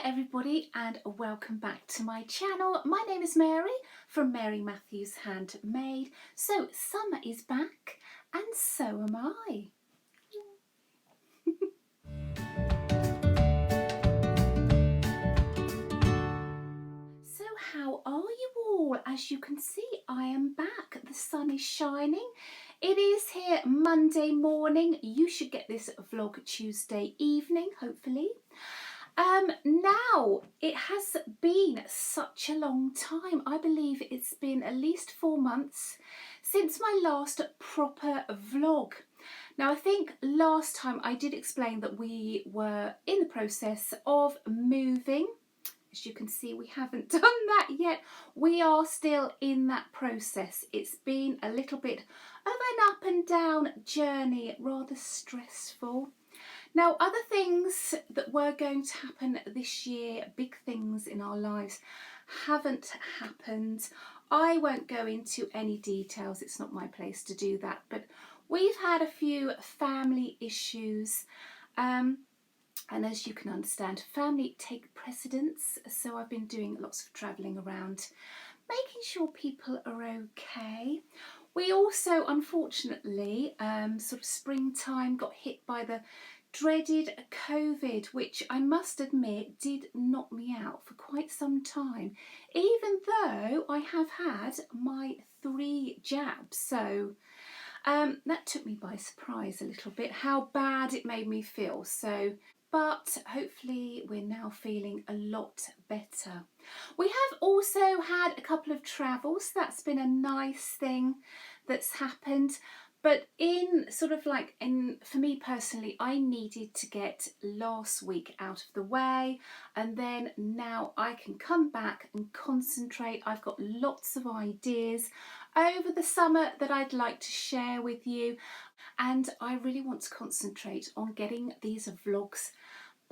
everybody and welcome back to my channel. My name is Mary from Mary Matthews Handmade. So summer is back and so am I. So how are you all? As you can see, I am back. The sun is shining. It is here Monday morning. You should get this vlog Tuesday evening, hopefully. Now, it has been such a long time. I believe it's been at least 4 months since my last proper vlog. Now, I think last time I did explain that we were in the process of moving. As you can see, we haven't done that yet. We are still in that process. It's been a little bit of an up and down journey, rather stressful. Now, other things that were going to happen this year, big things in our lives, haven't happened. I won't go into any details. It's not my place to do that. But we've had a few family issues. And as you can understand, family take precedence. So I've been doing lots of travelling around, making sure people are okay. We also, unfortunately, sort of springtime, got hit by the dreaded COVID, which I must admit did knock me out for quite some time, even though I have had my 3 jabs. So that took me by surprise a little bit, how bad it made me feel. But hopefully we're now feeling a lot better. We have also had a couple of travels. That's been a nice thing that's happened. But for me personally, I needed to get last week out of the way, and then now I can come back and concentrate. I've got lots of ideas over the summer that I'd like to share with you, and I really want to concentrate on getting these vlogs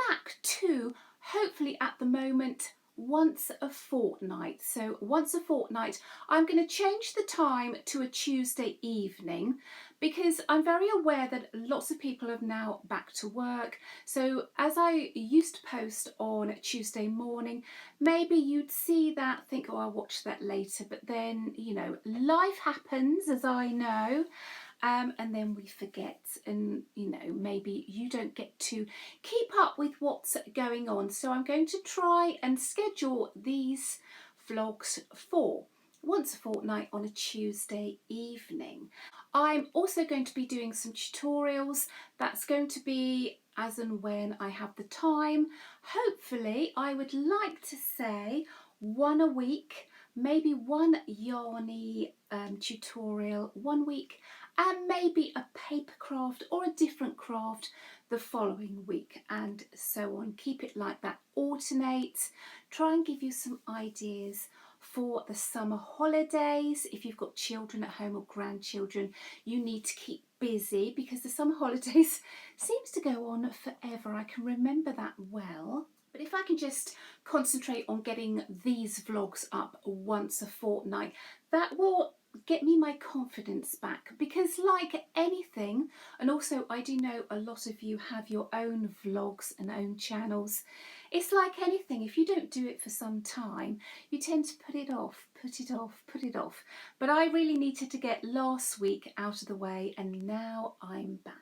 back to, hopefully at the moment, once a fortnight. So once a fortnight, I'm going to change the time to a Tuesday evening because I'm very aware that lots of people are now back to work. So as I used to post on Tuesday morning, maybe you'd see that, think, oh, I'll watch that later. But then, you know, life happens, as I know. And then we forget, and you know, maybe you don't get to keep up with what's going on. So I'm going to try and schedule these vlogs for once a fortnight on a Tuesday evening. I'm also going to be doing some tutorials. That's going to be as and when I have the time. Hopefully, I would like to say 1 a week, maybe 1 yarny tutorial 1 week, and maybe a paper craft or a different craft the following week, and so on. Keep it like that, alternate, try and give you some ideas for the summer holidays. If you've got children at home or grandchildren, you need to keep busy because the summer holidays seems to go on forever. I can remember that well. But if I can just concentrate on getting these vlogs up once a fortnight, that will get me my confidence back, because like anything, and also I do know a lot of you have your own vlogs and own channels, it's like anything, if you don't do it for some time, you tend to put it off, put it off, put it off. But I really needed to get last week out of the way, and now I'm back.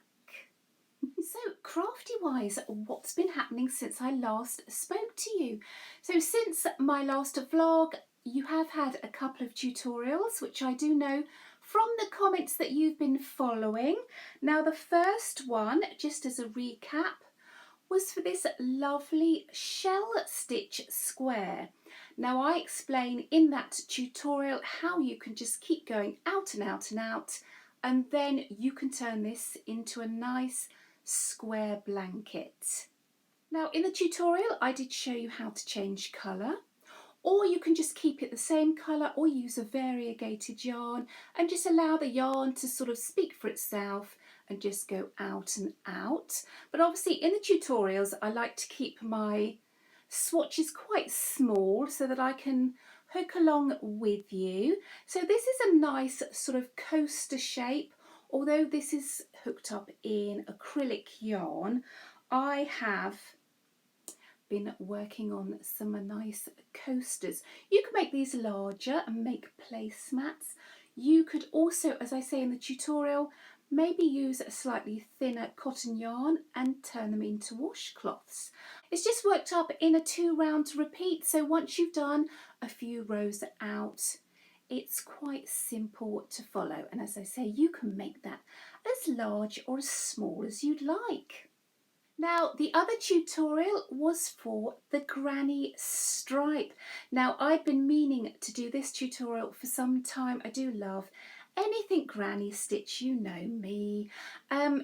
So crafty wise, what's been happening since I last spoke to you? So since my last vlog, you have had a couple of tutorials, which I do know from the comments that you've been following. Now the first one, just as a recap, was for this lovely shell stitch square. Now I explain in that tutorial how you can just keep going out and out and out, and then you can turn this into a nice square blanket. Now in the tutorial I did show you how to change colour, or you can just keep it the same colour or use a variegated yarn and just allow the yarn to sort of speak for itself and just go out and out. But obviously in the tutorials I like to keep my swatches quite small so that I can hook along with you. So this is a nice sort of coaster shape. Although this is hooked up in acrylic yarn, I have been working on some nice coasters. You can make these larger and make placemats. You could also, as I say in the tutorial, maybe use a slightly thinner cotton yarn and turn them into washcloths. It's just worked up in a 2 round repeat, so once you've done a few rows out, it's quite simple to follow, and as I say, you can make that as large or as small as you'd like. Now, the other tutorial was for the granny stripe. Now, I've been meaning to do this tutorial for some time. I do love anything granny stitch, you know me.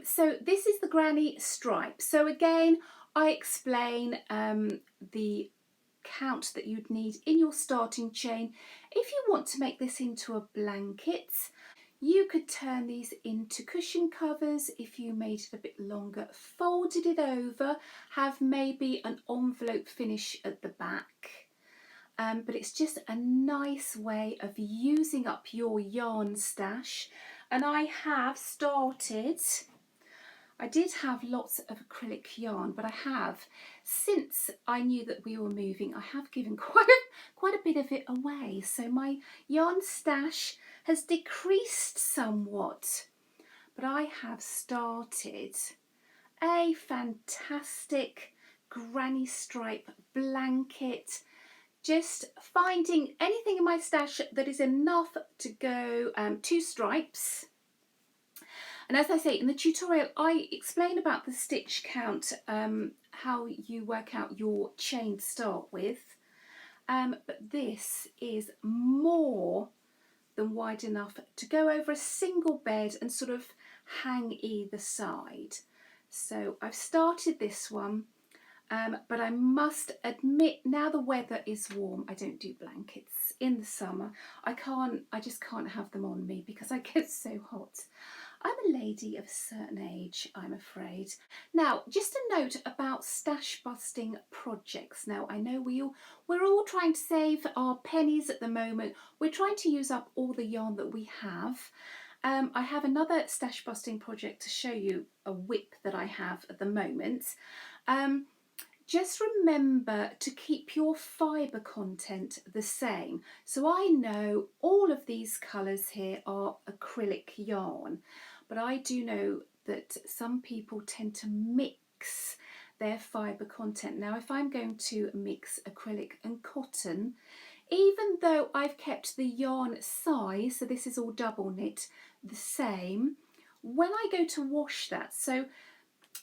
So this is the granny stripe. So again, I explain the count that you'd need in your starting chain. If you want to make this into a blanket, you could turn these into cushion covers if you made it a bit longer, folded it over, have maybe an envelope finish at the back. But it's just a nice way of using up your yarn stash. And I have started, I did have lots of acrylic yarn, but I have, since I knew that we were moving, I have given quite a bit of it away. So my yarn stash has decreased somewhat, but I have started a fantastic granny stripe blanket, just finding anything in my stash that is enough to go 2 stripes. And as I say in the tutorial, I explain about the stitch count, how you work out your chain to start with, but this is more than wide enough to go over a single bed and sort of hang either side. So I've started this one, but I must admit, now the weather is warm, I don't do blankets in the summer. I just can't have them on me because I get so hot. I'm a lady of a certain age, I'm afraid. Now, just a note about stash busting projects. Now, I know we're all trying to save our pennies at the moment. We're trying to use up all the yarn that we have. I have another stash busting project to show you, a whip that I have at the moment. Just remember to keep your fibre content the same. So I know all of these colours here are acrylic yarn, but I do know that some people tend to mix their fibre content. Now, if I'm going to mix acrylic and cotton, even though I've kept the yarn size, so this is all double knit, the same, when I go to wash that, so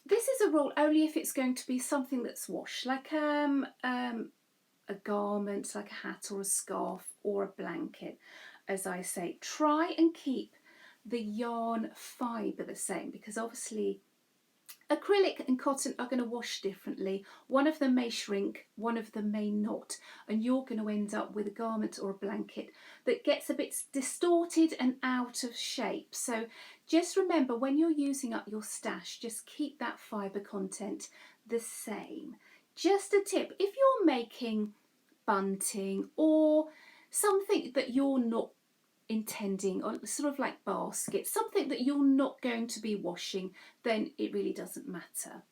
this is a rule only if it's going to be something that's washed, like a garment, like a hat or a scarf or a blanket. As I say, try and keep the yarn fibre the same, because obviously acrylic and cotton are going to wash differently. One of them may shrink, one of them may not, and you're going to end up with a garment or a blanket that gets a bit distorted and out of shape. So just remember, when you're using up your stash, just keep that fibre content the same. Just a tip, if you're making bunting or something that you're not intending, or sort of like baskets, something that you're not going to be washing, then it really doesn't matter.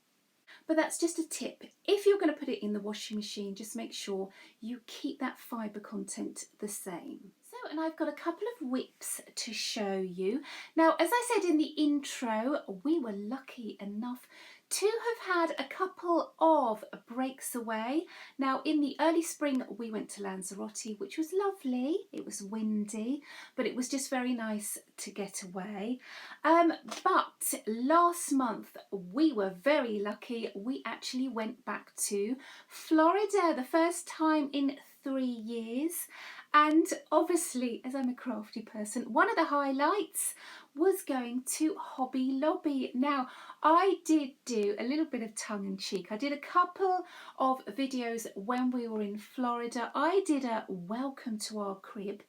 But that's just a tip. If you're going to put it in the washing machine, just make sure you keep that fibre content the same. So, and I've got a couple of whips to show you. Now, as I said in the intro, we were lucky enough to have had a couple of breaks away. Now, in the early spring, we went to Lanzarote, which was lovely. It was windy, but it was just very nice to get away. But last month, we were very lucky. We actually went back to Florida, the first time in 3 years. And obviously, as I'm a crafty person, one of the highlights was going to Hobby Lobby. Now, I did do a little bit of tongue-in-cheek. I did a couple of videos when we were in Florida. I did a welcome to our crib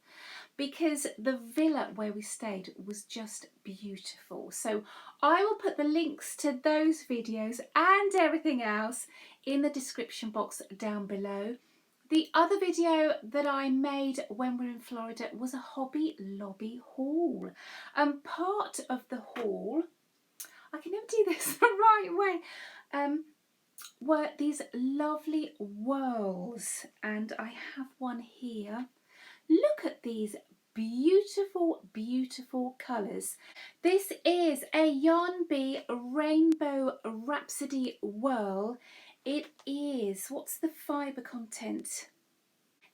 because the villa where we stayed was just beautiful. So I will put the links to those videos and everything else in the description box down below. The other video that I made when we were in Florida was a Hobby Lobby haul. And part of the haul, I can never do this the right way. were these lovely whorls, and I have one here. Look at these beautiful, beautiful colours. This is a Yarn Bee Rainbow Rhapsody Whirl. It is, what's the fibre content?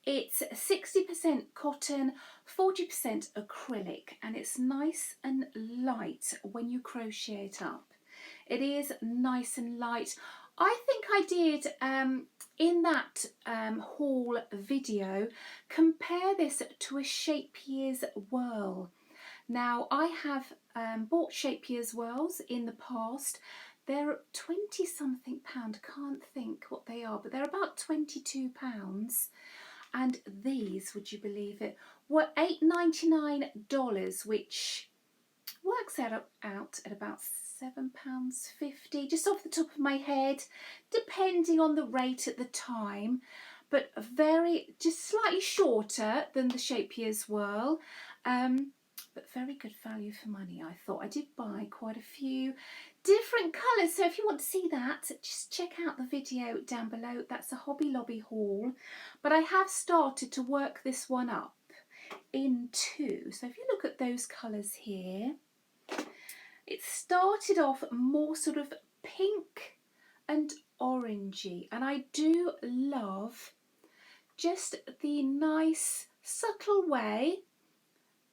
It's 60% cotton, 40% acrylic, and it's nice and light when you crochet it up. It is nice and light. I think I did in that haul video compare this to a Shapier's Whirl. Now I have bought Shapier's Whirls in the past. They're 20 something pound, can't think what they are, but they're about £22. And these, would you believe it, were $8.99, which works out at about £7.50, just off the top of my head, depending on the rate at the time, but just slightly shorter than the Shapier's Whirl, but very good value for money, I thought. I did buy quite a few different colours, so if you want to see that, just check out the video down below. That's a Hobby Lobby haul, but I have started to work this one up in two. So if you look at those colours here, it started off more sort of pink and orangey, and I do love just the nice subtle way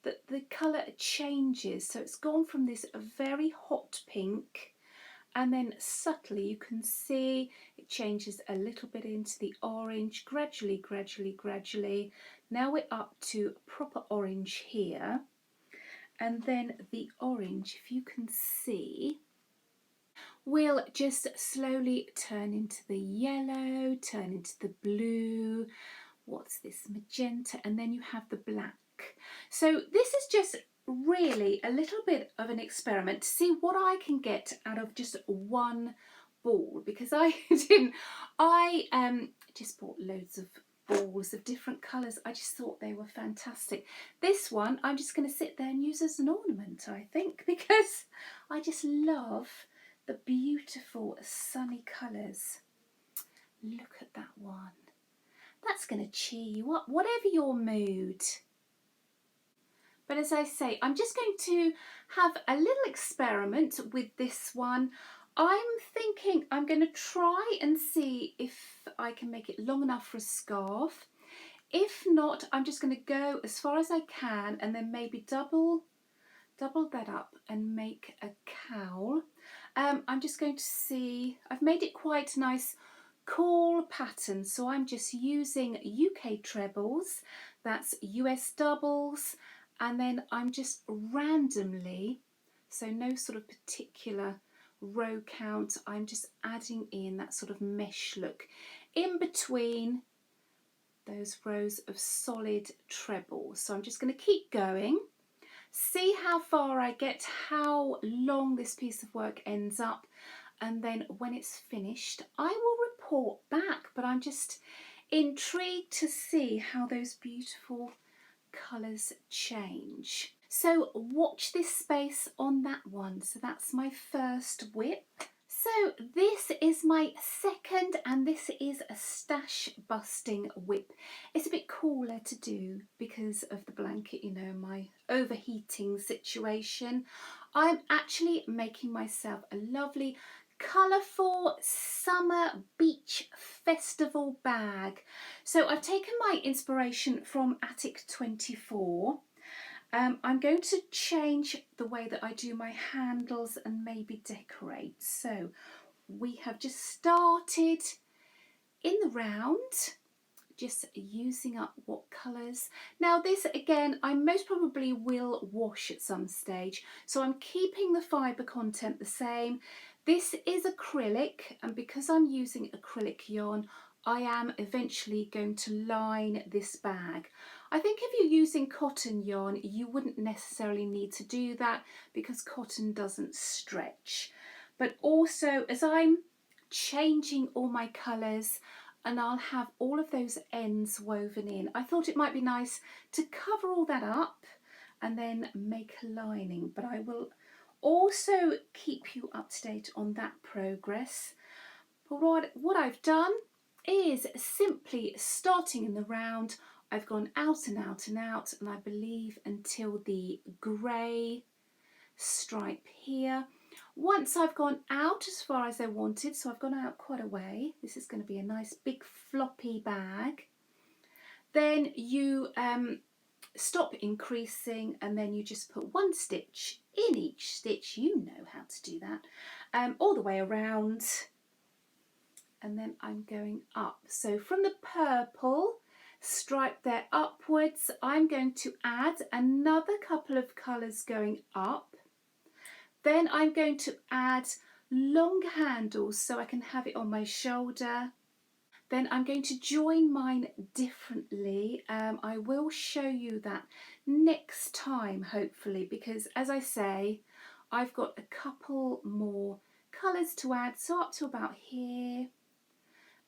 that the colour changes. So it's gone from this very hot pink, and then subtly you can see it changes a little bit into the orange, gradually, gradually, gradually. Now we're up to proper orange here, and then the orange, if you can see, will just slowly turn into the yellow, turn into the blue, what's this, magenta, and then you have the black. So this is just really a little bit of an experiment to see what I can get out of just one ball, because I just bought loads of balls of different colours. I just thought they were fantastic. This one I'm just going to sit there and use as an ornament, I think, because I just love the beautiful sunny colours. Look at that one. That's going to cheer you up, whatever your mood. But as I say, I'm just going to have a little experiment with this one. I'm thinking I'm going to try and see if I can make it long enough for a scarf. If not, I'm just going to go as far as I can and then maybe double that up and make a cowl. I'm just going to see, I've made it quite a nice cool pattern, so I'm just using UK trebles, that's US doubles, and then I'm just randomly, so no sort of particular row count, I'm just adding in that sort of mesh look in between those rows of solid trebles. So I'm just going to keep going, see how far I get, how long this piece of work ends up, and then when it's finished I will report back. But I'm just intrigued to see how those beautiful colours change. So watch this space on that one. So that's my first whip. So this is my second, and this is a stash busting whip. It's a bit cooler to do because of the blanket, you know, my overheating situation. I'm actually making myself a lovely colourful summer beach festival bag. So I've taken my inspiration from Attic 24. I'm going to change the way that I do my handles and maybe decorate. So we have just started in the round, just using up what colours. Now this again, I most probably will wash at some stage, so I'm keeping the fibre content the same. This is acrylic, and because I'm using acrylic yarn, I am eventually going to line this bag. I think if you're using cotton yarn, you wouldn't necessarily need to do that because cotton doesn't stretch. But also, as I'm changing all my colours and I'll have all of those ends woven in, I thought it might be nice to cover all that up and then make a lining. But I will also keep you up to date on that progress. But what I've done is simply starting in the round, I've gone out and out and out, and I believe until the grey stripe here. Once I've gone out as far as I wanted, so I've gone out quite a way, this is going to be a nice big floppy bag, then you stop increasing and then you just put one stitch in each stitch. You know how to do that, all the way around, and then I'm going up. So from the purple stripe there upwards, I'm going to add another couple of colours going up. Then I'm going to add long handles so I can have it on my shoulder. Then I'm going to join mine differently. I will show you that next time, hopefully, because as I say, I've got a couple more colours to add, so up to about here.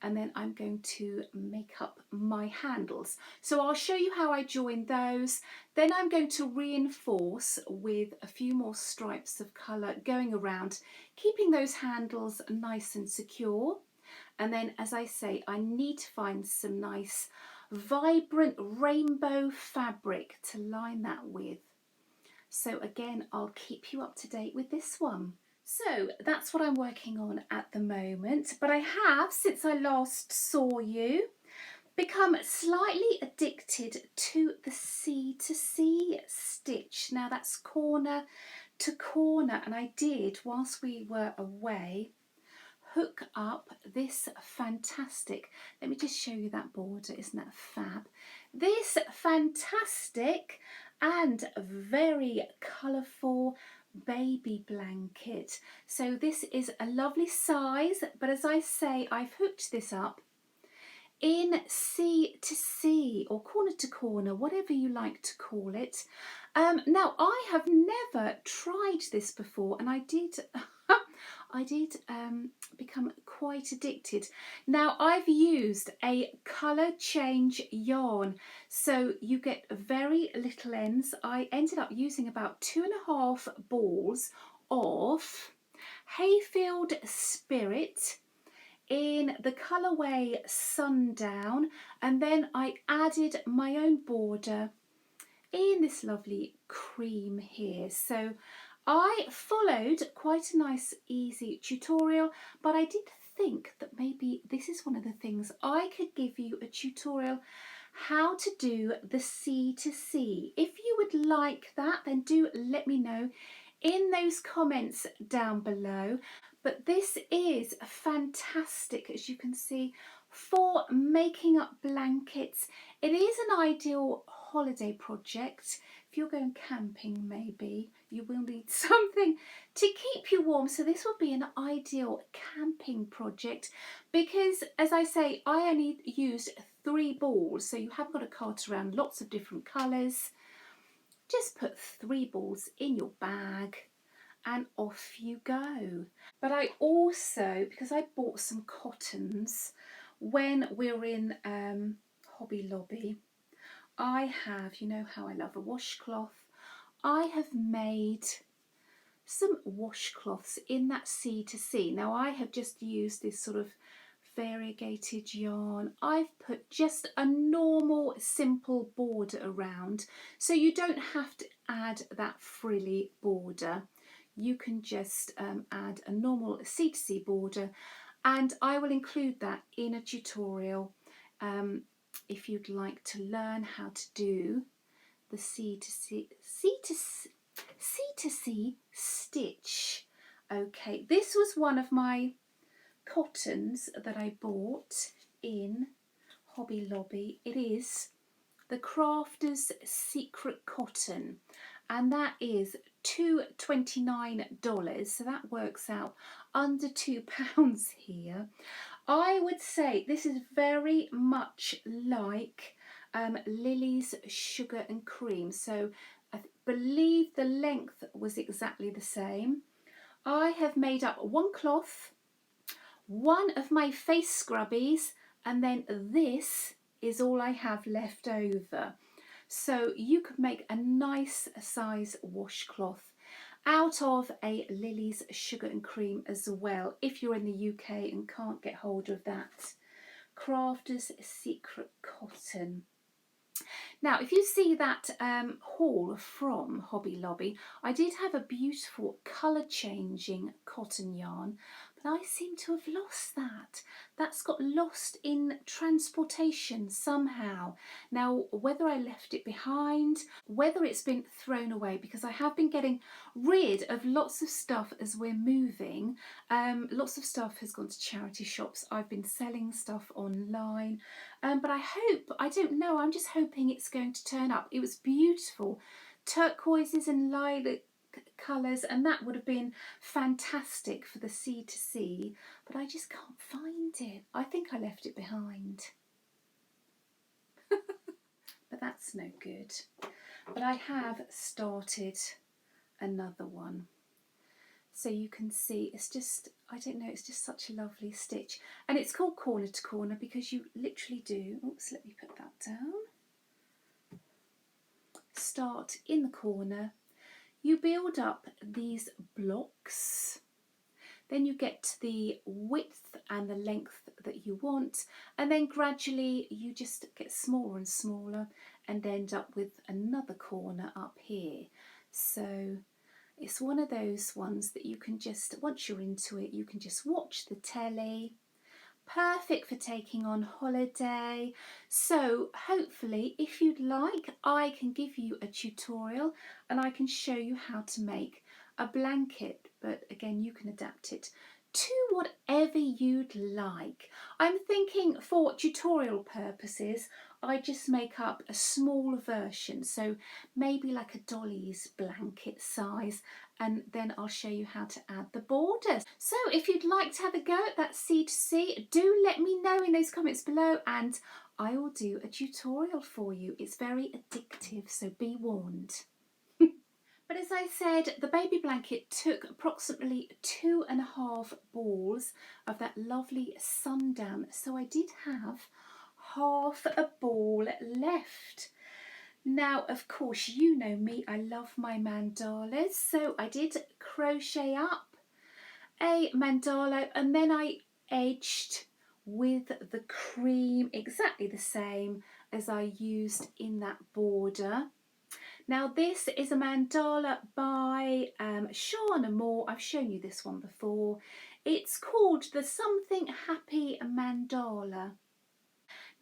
And then I'm going to make up my handles. So I'll show you how I join those. Then I'm going to reinforce with a few more stripes of colour going around, keeping those handles nice and secure. And then, as I say, I need to find some nice vibrant rainbow fabric to line that with. So again, I'll keep you up to date with this one. So that's what I'm working on at the moment, but I have, since I last saw you, become slightly addicted to the C2C stitch. Now that's corner to corner, and I did, whilst we were away, hook up this fantastic, let me just show you that border, isn't that fab? This fantastic and very colourful baby blanket. So this is a lovely size, but as I say, I've hooked this up in C2C or corner to corner, whatever you like to call it. Now I have never tried this before, and I did become quite addicted. Now I've used a colour change yarn, so you get very little ends. I ended up using about 2.5 balls of Hayfield Spirit in the colourway Sundown, and then I added my own border in this lovely cream here. So I followed quite a nice easy tutorial, but I did think that maybe this is one of the things I could give you a tutorial how to do the C2C. If you would like that, then do let me know in those comments down below. But this is fantastic, as you can see, for making up blankets. It is an ideal holiday project. If you're going camping, maybe you will need something to keep you warm, so this will be an ideal camping project, because as I say, I only used 3 balls, so you haven't got to cart around lots of different colours. Just put 3 balls in your bag and off you go. But I also, because I bought some cottons when we were in Hobby Lobby, I have, you know how I love a washcloth, I have made some washcloths in that C2C. Now I have just used this sort of variegated yarn. I've put just a normal simple border around, so you don't have to add that frilly border. You can just add a normal C2C border, and I will include that in a tutorial if you'd like to learn how to do the C2C stitch. Okay, this was one of my cottons that I bought in Hobby Lobby. It is the Crafter's Secret Cotton, and that is $2.29, so that works out under £2 here. I would say this is very much like Lily's Sugar and Cream, so I believe the length was exactly the same. I have made up one cloth, one of my face scrubbies, and then this is all I have left over. So you could make a nice size washcloth, out of a Lily's Sugar and Cream as well, if you're in the UK and can't get hold of that. Crafter's Secret Cotton. Now, if you see that haul from Hobby Lobby, I did have a beautiful colour changing cotton yarn, but I seem to have lost that. That's got lost in transportation somehow. Now, whether I left it behind, whether it's been thrown away, because I have been getting rid of lots of stuff as we're moving. Lots of stuff has gone to charity shops. I've been selling stuff online. But I don't know, I'm just hoping it's going to turn up. It was beautiful. Turquoises and lilac colours, and that would have been fantastic for the sea to see, but I just can't find it. I think I left it behind. But that's no good. But I have started another one. So you can see it's just, I don't know, it's just such a lovely stitch. And it's called Corner to Corner because you literally do, oops, let me put that down. Start in the corner. You build up these blocks. Then you get to the width and the length that you want. And then gradually you just get smaller and smaller and end up with another corner up here. So it's one of those ones that you can just, once you're into it, you can just watch the telly. Perfect for taking on holiday. So hopefully, if you'd like, I can give you a tutorial and I can show you how to make a blanket. But again, you can adapt it to whatever you'd like. I'm thinking for tutorial purposes, I just make up a small version, so maybe like a dolly's blanket size, and then I'll show you how to add the borders. So if you'd like to have a go at that C2C, do let me know in those comments below and I will do a tutorial for you. It's very addictive, so be warned. But as I said, the baby blanket took approximately 2.5 balls of that lovely sundown. So I did have half a ball left. Now, of course, you know me, I love my mandalas. So I did crochet up a mandala and then I edged with the cream exactly the same as I used in that border. Now this is a mandala by Shauna Moore. I've shown you this one before. It's called the Something Happy Mandala.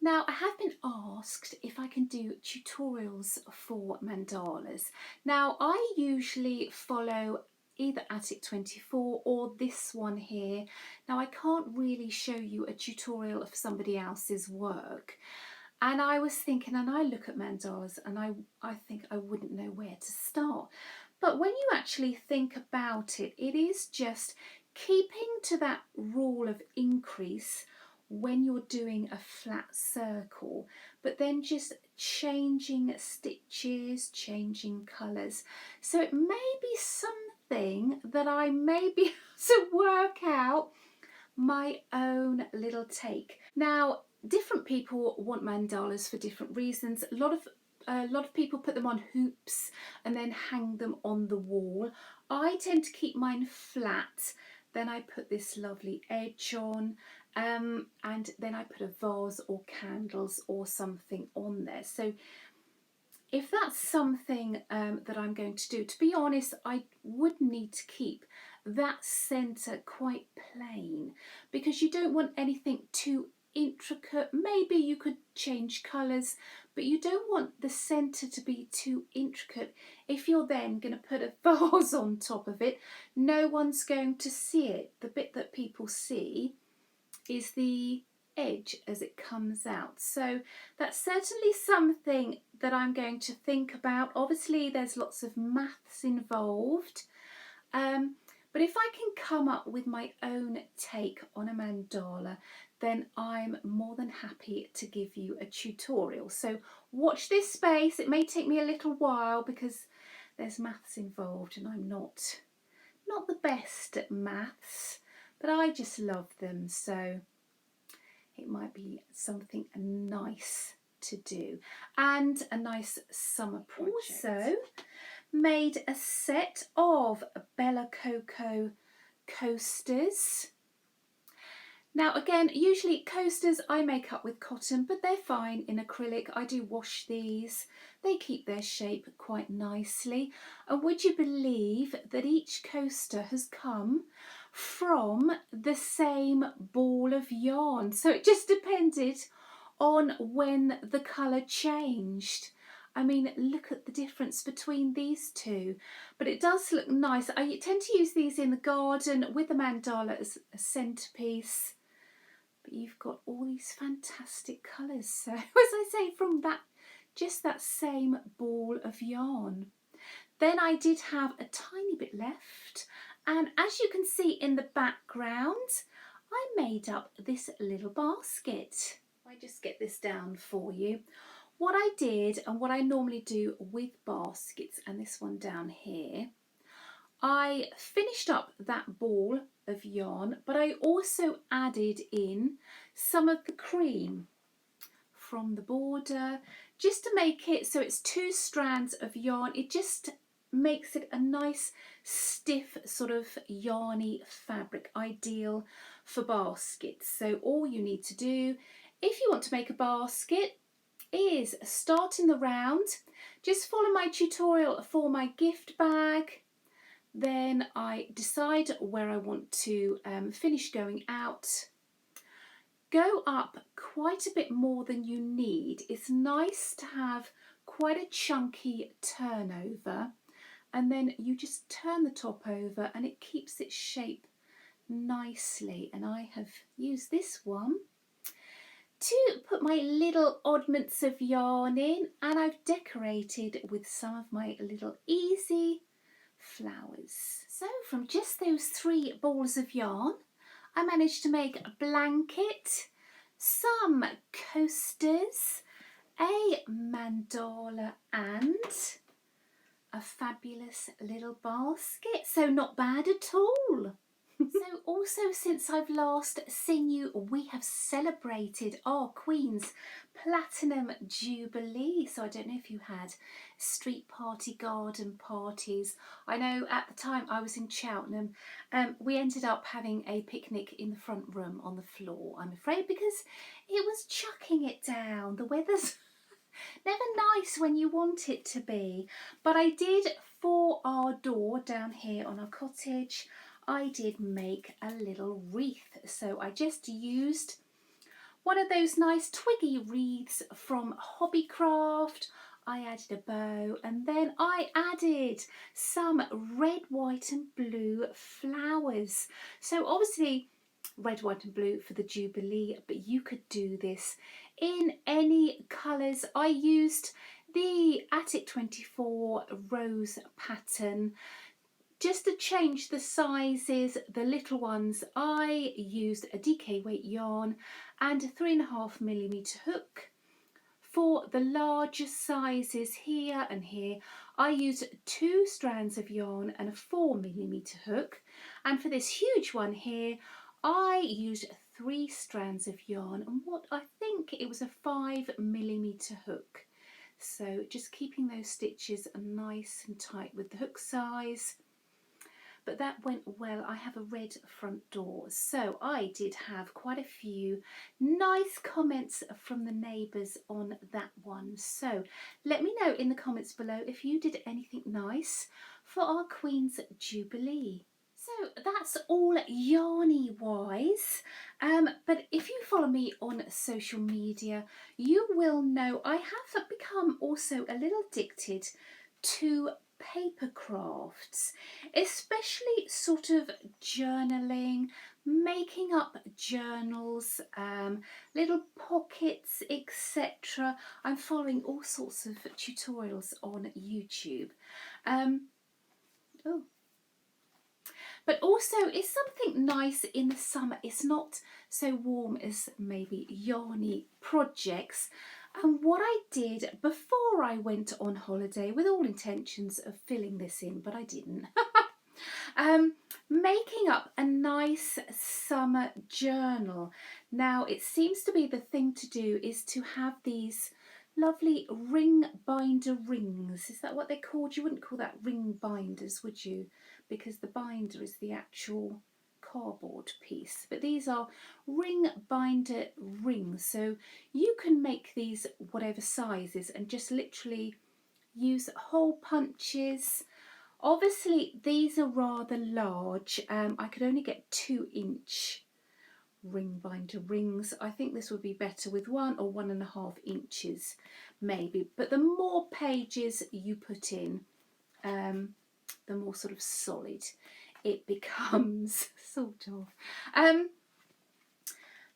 Now I have been asked if I can do tutorials for mandalas. Now I usually follow either Attic24 or this one here. Now I can't really show you a tutorial of somebody else's work. And I was thinking, and I look at mandalas and I think I wouldn't know where to start. But when you actually think about it, it is just keeping to that rule of increase when you're doing a flat circle, but then just changing stitches, changing colours. So it may be something that I may be able to work out my own little take. Now, different people want mandalas for different reasons. A lot of people put them on hoops and then hang them on the wall. I tend to keep mine flat. Then I put this lovely edge on and then I put a vase or candles or something on there. So if that's something that I'm going to do, to be honest, I would need to keep that centre quite plain because you don't want anything too intricate. Maybe you could change colours, but you don't want the centre to be too intricate. If you're then going to put a vase on top of it, no one's going to see it. The bit that people see is the edge as it comes out. So that's certainly something that I'm going to think about. Obviously there's lots of maths involved, but if I can come up with my own take on a mandala, then I'm more than happy to give you a tutorial. So watch this space. It may take me a little while because there's maths involved and I'm not the best at maths, but I just love them, so it might be something nice to do and a nice summer project. Also, made a set of Bella Coco coasters. Now again, usually coasters I make up with cotton, but they're fine in acrylic. I do wash these. They keep their shape quite nicely. And would you believe that each coaster has come from the same ball of yarn? So it just depended on when the colour changed. I mean, look at the difference between these two. But it does look nice. I tend to use these in the garden with the mandala as a centrepiece. But you've got all these fantastic colours. So as I say, from that, just that same ball of yarn. Then I did have a tiny bit left. And as you can see in the background, I made up this little basket. I just get this down for you. What I did, and what I normally do with baskets, and this one down here, I finished up that ball of yarn, but I also added in some of the cream from the border, just to make it so it's 2 strands of yarn. It just makes it a nice stiff sort of yarny fabric, ideal for baskets. So all you need to do if you want to make a basket is start in the round. Just follow my tutorial for my gift bag. Then I decide where I want to finish going out. Go up quite a bit more than you need. It's nice to have quite a chunky turnover, and then you just turn the top over and it keeps its shape nicely. And I have used this one to put my little oddments of yarn in, and I've decorated with some of my little easy flowers. So from just those 3 balls of yarn, I managed to make a blanket, some coasters, a mandala and a fabulous little basket. So not bad at all. So also, since I've last seen you, we have celebrated our Queen's Platinum Jubilee. So I don't know if you had street party, garden parties. I know at the time I was in Cheltenham, we ended up having a picnic in the front room on the floor, I'm afraid, because it was chucking it down. The weather's never nice when you want it to be. But I did, for our door down here on our cottage, I did make a little wreath. So I just used one of those nice twiggy wreaths from Hobbycraft. I added a bow, and then I added some red, white and blue flowers. So obviously red, white and blue for the Jubilee, but you could do this in any colours. I used the Attic 24 rose pattern. Just to change the sizes, the little ones, I used a DK weight yarn and a 3.5mm hook. For the larger sizes here and here, I used 2 strands of yarn and a 4mm hook. And for this huge one here, I used 3 strands of yarn and what I think it was a 5mm hook. So just keeping those stitches nice and tight with the hook size. But that went well. I have a red front door, so I did have quite a few nice comments from the neighbours on that one. So let me know in the comments below if you did anything nice for our Queen's Jubilee. So that's all yarny wise, but if you follow me on social media, you will know I have become also a little addicted to paper crafts, especially sort of journaling, making up journals, little pockets, etc. I'm following all sorts of tutorials on YouTube. But also it's something nice in the summer. It's not so warm as maybe yarny projects. And what I did before I went on holiday, with all intentions of filling this in, but I didn't, making up a nice summer journal. Now it seems to be the thing to do is to have these lovely ring binder rings. Is that what they're called? You wouldn't call that ring binders, would you? Because the binder is the actual cardboard piece. But these are ring binder rings. So you can make these whatever sizes and just literally use hole punches. Obviously these are rather large. I could only get 2-inch ring binder rings. I think this would be better with 1 or 1.5 inches maybe, but the more pages you put in, the more sort of solid it becomes, sort of.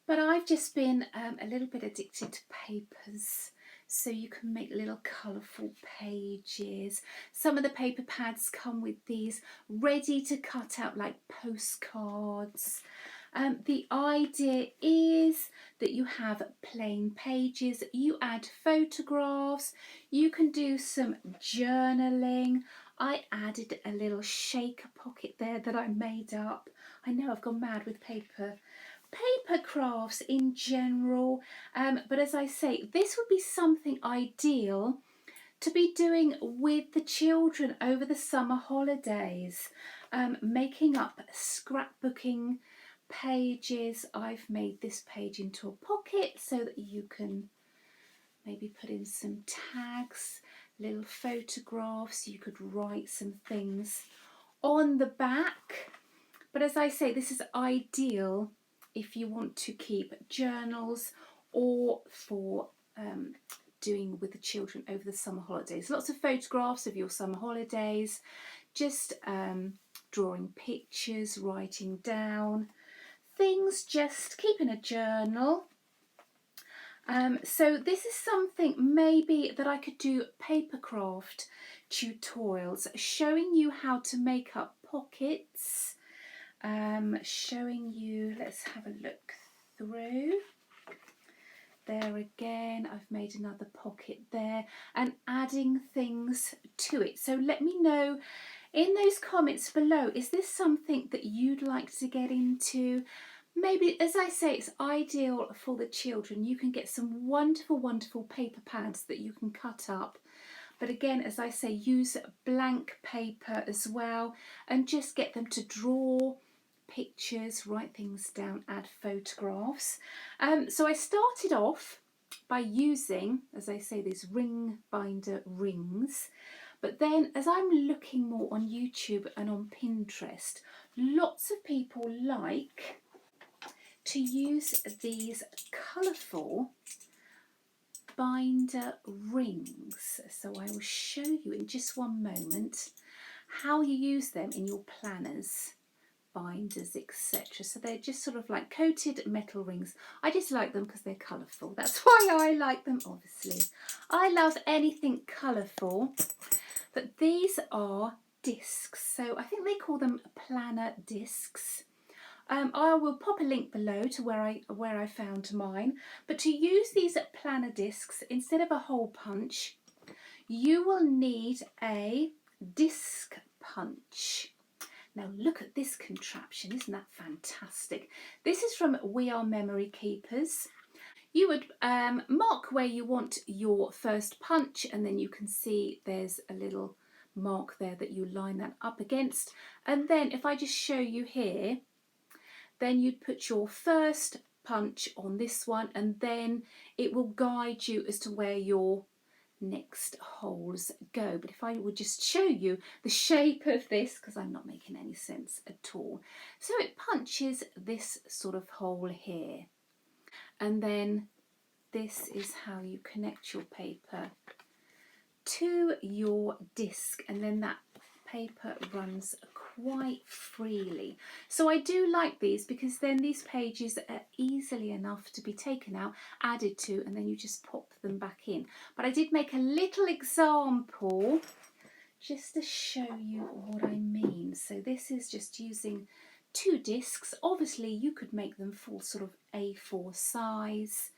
But I've just been a little bit addicted to papers. So you can make little colourful pages. Some of the paper pads come with these ready to cut out like postcards. The idea is that you have plain pages, you add photographs, you can do some journaling. I added a little shaker pocket there that I made up. I know I've gone mad with paper crafts in general, but as I say, this would be something ideal to be doing with the children over the summer holidays, making up scrapbooking pages. I've made this page into a pocket so that you can maybe put in some tags, little photographs. You could write some things on the back. But as I say, this is ideal if you want to keep journals or for doing with the children over the summer holidays. Lots of photographs of your summer holidays, just drawing pictures, writing down things, just keeping a journal. So this is something maybe that I could do paper craft tutorials, showing you how to make up pockets, showing you, let's have a look through. There again, I've made another pocket there and adding things to it. So let me know in those comments below, is this something that you'd like to get into? Maybe, as I say, it's ideal for the children. You can get some wonderful, wonderful paper pads that you can cut up. But again, as I say, use blank paper as well and just get them to draw pictures, write things down, add photographs. So I started off by using, as I say, these ring binder rings. But then as I'm looking more on YouTube and on Pinterest, lots of people like to use these colourful binder rings. So I will show you in just one moment how you use them in your planners, binders, etc. So they're just sort of like coated metal rings. I just like them because they're colourful. That's why I like them, obviously. I love anything colourful. But these are discs. So I think they call them planner discs. I will pop a link below to where I found mine. But to use these planner discs, instead of a hole punch, you will need a disc punch. Now look at this contraption, isn't that fantastic? This is from We Are Memory Keepers. You would mark where you want your first punch, and then you can see there's a little mark there that you line that up against. And then if I just show you here, then you'd put your first punch on this one, and then it will guide you as to where your next holes go. But if I would just show you the shape of this, because I'm not making any sense at all. So it punches this sort of hole here, and then this is how you connect your paper to your disc, and then that paper runs quite freely. So I do like these because then these pages are easily enough to be taken out, added to, and then you just pop them back in. But I did make a little example just to show you what I mean. So this is just using 2 discs. Obviously you could make them full sort of A4 size,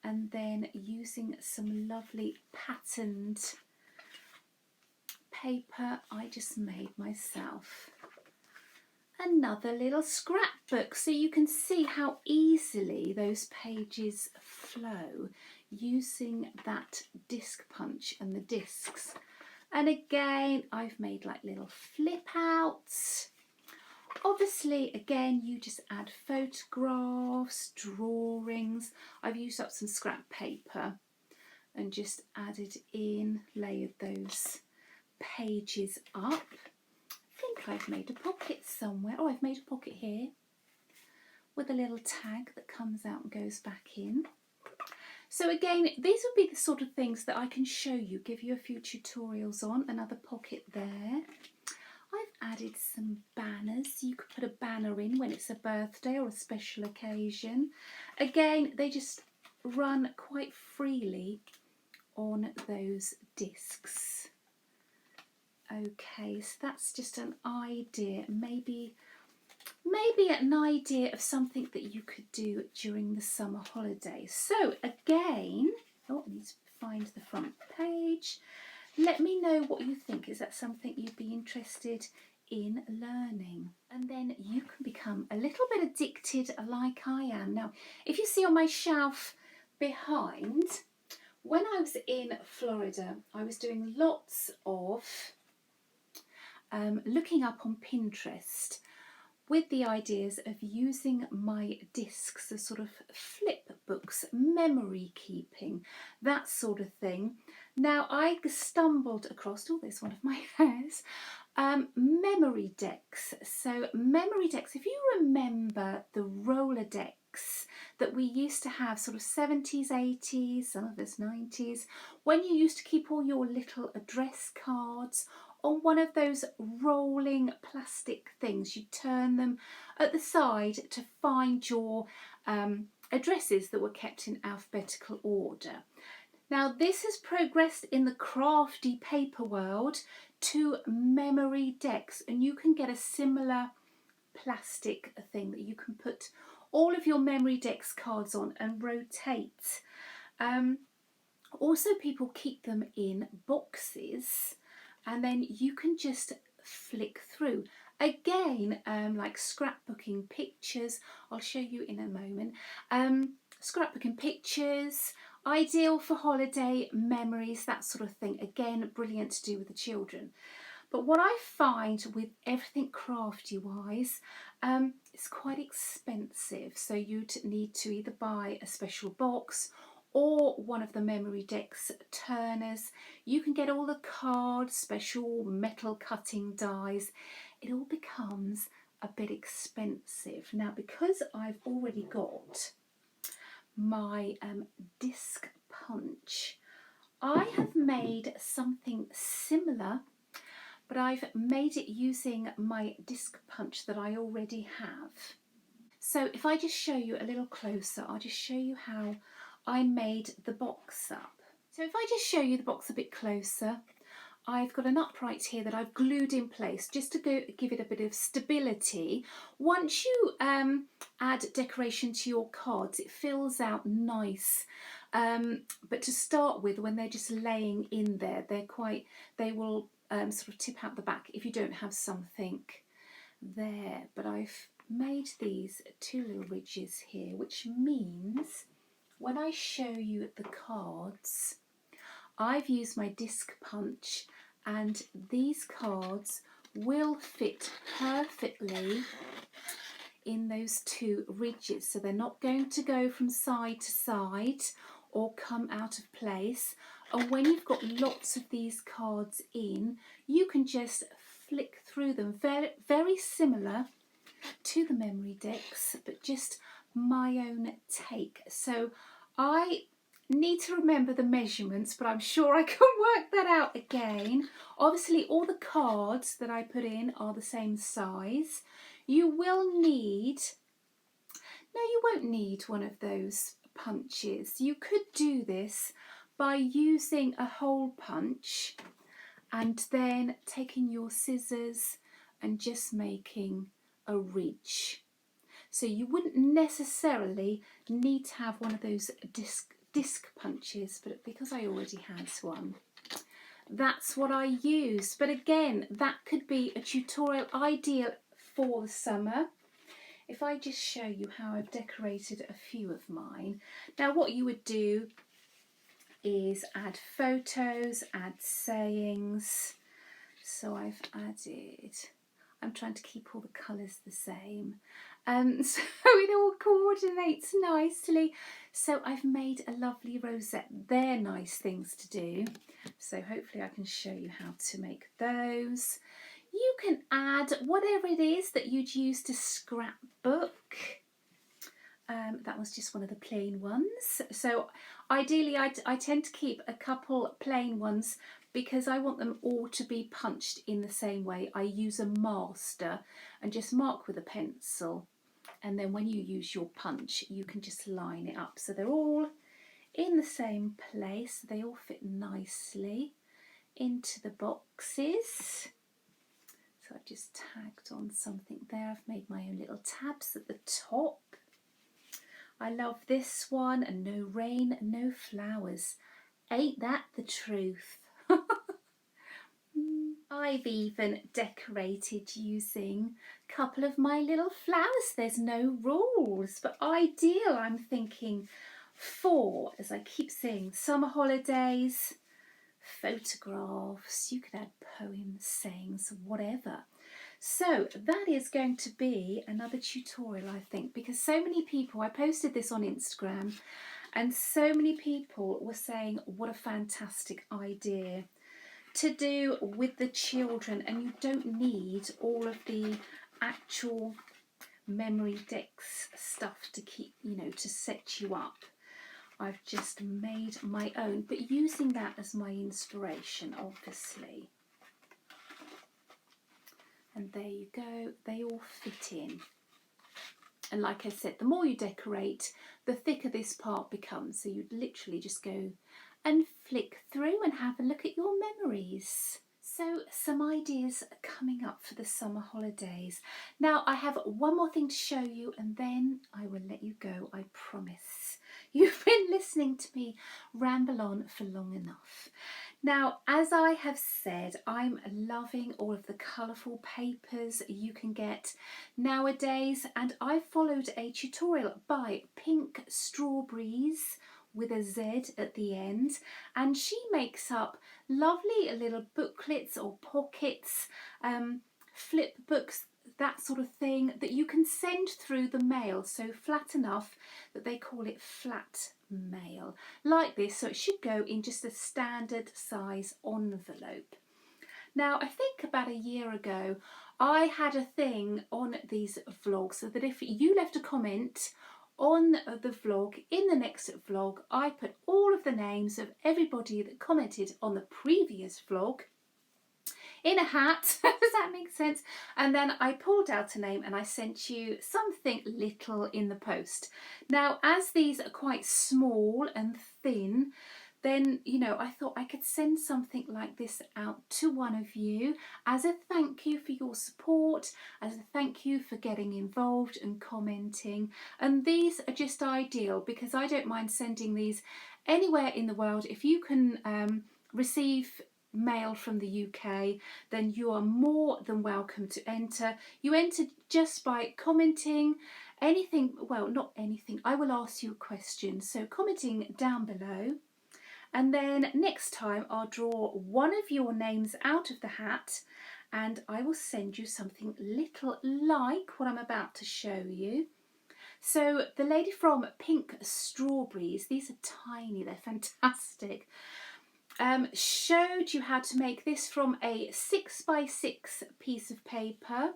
and then using some lovely patterned paper I just made myself. another little scrapbook, so you can see how easily those pages flow using that disc punch and the discs. And again, I've made like little flip outs. Obviously, again, you just add photographs, drawings. I've used up some scrap paper and just added in, layered those pages up. I think I've made a pocket somewhere. Oh, I've made a pocket here with a little tag that comes out and goes back in. So again, these would be the sort of things that I can show you, give you a few tutorials on. Another pocket there. I've added some banners. You could put a banner in when it's a birthday or a special occasion. Again, they just run quite freely on those discs. Okay, so that's just an idea, maybe an idea of something that you could do during the summer holidays. So again, oh, I need to find the front page. Let me know what you think. Is that something you'd be interested in learning? And then you can become a little bit addicted like I am. Now, if you see on my shelf behind, when I was in Florida, I was doing lots of looking up on Pinterest with the ideas of using my discs as sort of flip books, memory keeping, that sort of thing. Now I stumbled across, oh, there's one of my hairs, memory decks. So memory decks, if you remember the roller decks that we used to have, sort of 70s, 80s, some of us 90s, when you used to keep all your little address cards on one of those rolling plastic things. You turn them at the side to find your addresses that were kept in alphabetical order. Now this has progressed in the crafty paper world to memory decks, and you can get a similar plastic thing that you can put all of your memory decks cards on and rotate. Also, people keep them in boxes, and then you can just flick through. Again, like scrapbooking pictures, I'll show you in a moment. Scrapbooking pictures, ideal for holiday memories, that sort of thing. Again, brilliant to do with the children. But what I find with everything crafty wise, it's quite expensive. So you'd need to either buy a special box or one of the memory decks turners. You can get all the cards, special metal cutting dies. It all becomes a bit expensive. Now, because I've already got my disc punch, I have made something similar, but I've made it using my disc punch that I already have. So if I just show you a little closer, I'll just show you how I made the box up. So if I just show you the box a bit closer, I've got an upright here that I've glued in place just to give it a bit of stability. Once you add decoration to your cards, it fills out nice. But to start with, when they're just laying in there, they will sort of tip out the back if you don't have something there. But I've made these two little ridges here, which means when I show you the cards, I've used my disc punch, and these cards will fit perfectly in those two ridges. So they're not going to go from side to side or come out of place. And when you've got lots of these cards in, you can just flick through them. Very, very similar to the memory decks, but just my own take. So I need to remember the measurements, but I'm sure I can work that out again. Obviously, all the cards that I put in are the same size. You will need, no, you won't need one of those punches. You could do this by using a hole punch and then taking your scissors and just making a ridge. So you wouldn't necessarily need to have one of those disc punches, but because I already had one, that's what I used. But again, that could be a tutorial ideal for the summer. If I just show you how I've decorated a few of mine. Now what you would do is add photos, add sayings. So I've added, I'm trying to keep all the colours the same. So it all coordinates nicely. So I've made a lovely rosette. They're nice things to do. So hopefully I can show you how to make those. You can add whatever it is that you'd use to scrapbook. That was just one of the plain ones. So ideally I tend to keep a couple plain ones because I want them all to be punched in the same way. I use a master and just mark with a pencil, and then when you use your punch you can just line it up so they're all in the same place. They all fit nicely into the boxes. So I've just tagged on something there. I've made my own little tabs at the top. I love this one, and no rain, no flowers. Ain't that the truth? I've even decorated using a couple of my little flowers. There's no rules, but ideal, I'm thinking, for, as I keep saying, summer holidays, photographs, you could add poems, sayings, whatever. So that is going to be another tutorial, I think, because so many people, I posted this on Instagram, and so many people were saying what a fantastic idea to do with the children, and you don't need all of the actual memory decks stuff to keep, you know, to set you up. I've just made my own, but using that as my inspiration, obviously. And there you go, they all fit in. And like I said, the more you decorate, the thicker this part becomes. So you'd literally just go and flick through and have a look at your memories. So some ideas are coming up for the summer holidays. Now I have one more thing to show you and then I will let you go, I promise. You've been listening to me ramble on for long enough. Now, as I have said, I'm loving all of the colourful papers you can get nowadays, and I followed a tutorial by Pink Strawberryz with a Z at the end, and she makes up lovely little booklets or pockets, flip books, that sort of thing, that you can send through the mail, so flat enough that they call it flat mail, like this. So it should go in just a standard size envelope. Now I think about a year ago I had a thing on these vlogs so that if you left a comment on the vlog, in the next vlog I put all of the names of everybody that commented on the previous vlog in a hat. Does that make sense? And then I pulled out a name and I sent you something little in the post. Now, as these are quite small and thin, then, you know, I thought I could send something like this out to one of you as a thank you for your support, as a thank you for getting involved and commenting. And these are just ideal because I don't mind sending these anywhere in the world. If you can receive mail from the UK, then you are more than welcome to enter. You enter just by commenting anything, well, not anything, I will ask you a question, so commenting down below, and then next time I'll draw one of your names out of the hat and I will send you something little like what I'm about to show you. So the lady from Pink Strawberryz, these are tiny, they're fantastic, showed you how to make this from a 6x6 piece of paper.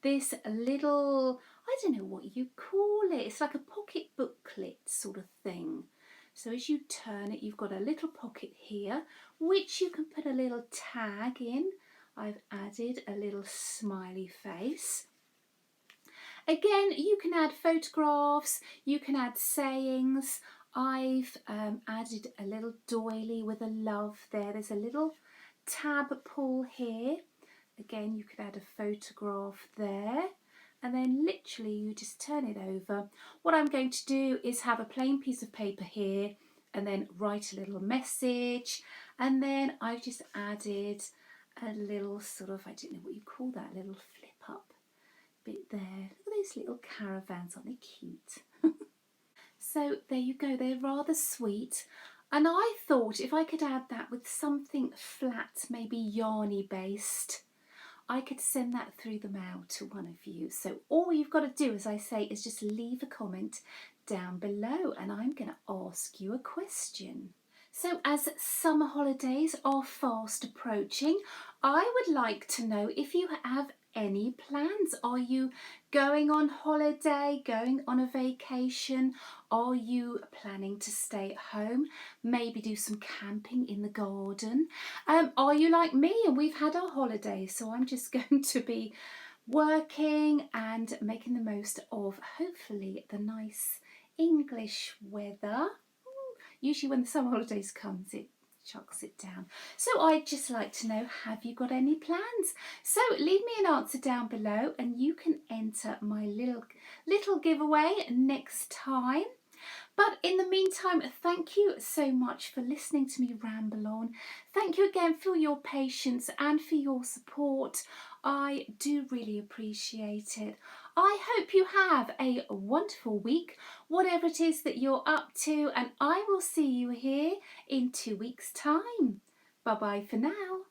This little, I don't know what you call it, it's like a pocket booklet sort of thing. So as you turn it, you've got a little pocket here, which you can put a little tag in. I've added a little smiley face. Again, you can add photographs, you can add sayings. I've added a little doily with a love there. There's a little tab pull here. Again, you could add a photograph there. And then literally you just turn it over. What I'm going to do is have a plain piece of paper here and then write a little message. And then I've just added a little sort of, I don't know what you call that, little flip up bit there. Look at those little caravans, aren't they cute? So there you go, they're rather sweet. And I thought if I could add that with something flat, maybe yarny based, I could send that through the mail to one of you. So all you've got to do, as I say, is just leave a comment down below and I'm going to ask you a question. So as summer holidays are fast approaching, I would like to know if you have any plans. Are you going on holiday, going on a vacation? Are you planning to stay at home, maybe do some camping in the garden? Are you like me and we've had our holidays, so I'm just going to be working and making the most of hopefully the nice English weather. Usually when the summer holidays comes, it chucks it down. So I'd just like to know, have you got any plans? So leave me an answer down below and you can enter my little giveaway next time. But in the meantime, thank you so much for listening to me ramble on. Thank you again for your patience and for your support. I do really appreciate it. I hope you have a wonderful week, whatever it is that you're up to, and I will see you here in 2 weeks' time. Bye-bye for now.